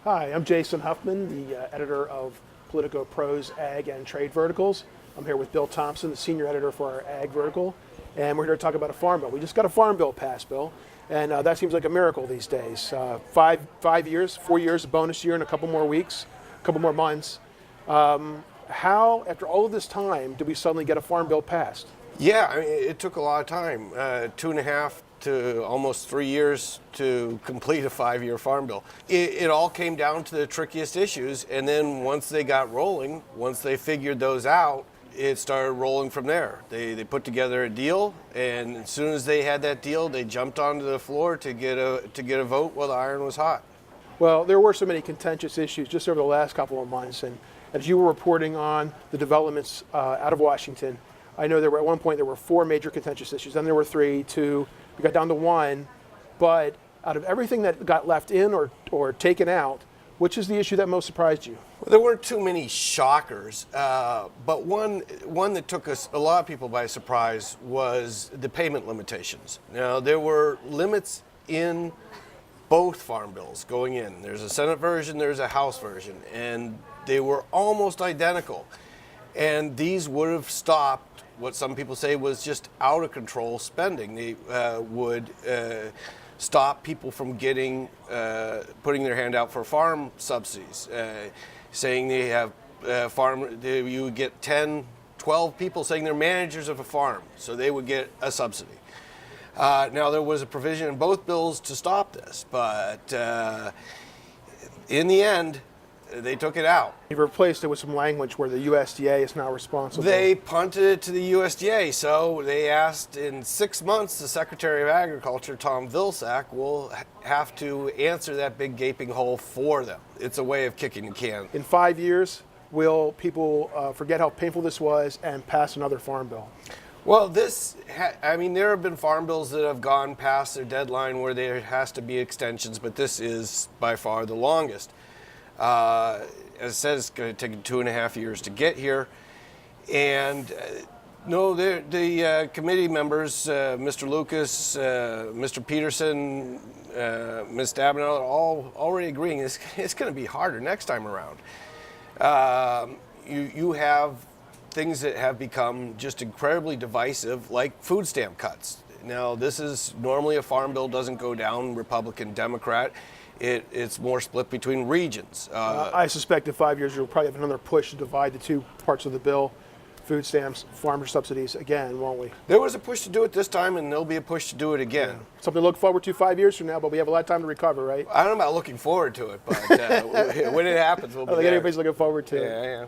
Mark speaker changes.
Speaker 1: Hi, I'm Jason Huffman, the editor of Politico Pro's Ag and Trade Verticals. I'm here with Bill Tomson, the senior editor for our Ag Vertical, and we're here to talk about a farm bill. We just got a farm bill passed, Bill, and that seems like a miracle these days. 4 years, a bonus year, and a couple more weeks, a couple more months. How, after all of this time, did we suddenly get a farm bill passed?
Speaker 2: Yeah, I mean, it took a lot of time, 2.5 to almost 3 years to complete a 5-year farm bill. It all came down to the trickiest issues, and then once they got rolling, once they figured those out, it started rolling from there. They put together a deal, and as soon as they had that deal, they jumped onto the floor to get a vote while the iron was hot.
Speaker 1: Well, there were so many contentious issues just over the last couple of months, and as you were reporting on the developments out of Washington, I know at one point there were 4 major contentious issues, then there were 3, 2, we got down to 1, but out of everything that got left in or taken out, which is the issue that most surprised you?
Speaker 2: Well, there weren't too many shockers, but one that took a lot of people by surprise was the payment limitations. Now, there were limits in both farm bills going in. There's a Senate version, there's a House version, and they were almost identical. And these would have stopped what some people say was just out of control spending. They would stop people from putting their hand out for farm subsidies, saying they have you would get 10, 12 people saying they're managers of a farm, so they would get a subsidy. Now, there was a provision in both bills to stop this, but in the end, they took it out.
Speaker 1: You've replaced it with some language where the USDA is now responsible.
Speaker 2: They punted it to the USDA, so they asked in 6 months the Secretary of Agriculture, Tom Vilsack, will have to answer that big gaping hole for them. It's a way of kicking the can.
Speaker 1: In 5 years, will people forget how painful this was and pass another farm bill?
Speaker 2: Well, there have been farm bills that have gone past their deadline where there has to be extensions, but this is by far the longest. As I said, it's going to take 2.5 years to get here. And the committee members, Mr. Lucas, Mr. Peterson, Ms. Stabenow, are all already agreeing it's going to be harder next time around. You have things that have become just incredibly divisive, like food stamp cuts. Now, this is normally a farm bill doesn't go down Republican, Democrat. It's more split between regions.
Speaker 1: I suspect in 5 years you'll probably have another push to divide the two parts of the bill, food stamps, farmer subsidies again, won't we?
Speaker 2: There was a push to do it this time, and there'll be a push to do it again.
Speaker 1: Yeah. Something to look forward to 5 years from now, but we have a lot of time to recover, right?
Speaker 2: I don't know about looking forward to it, but when it happens, we'll be
Speaker 1: I think
Speaker 2: there.
Speaker 1: everybody's looking forward to it.
Speaker 2: Yeah.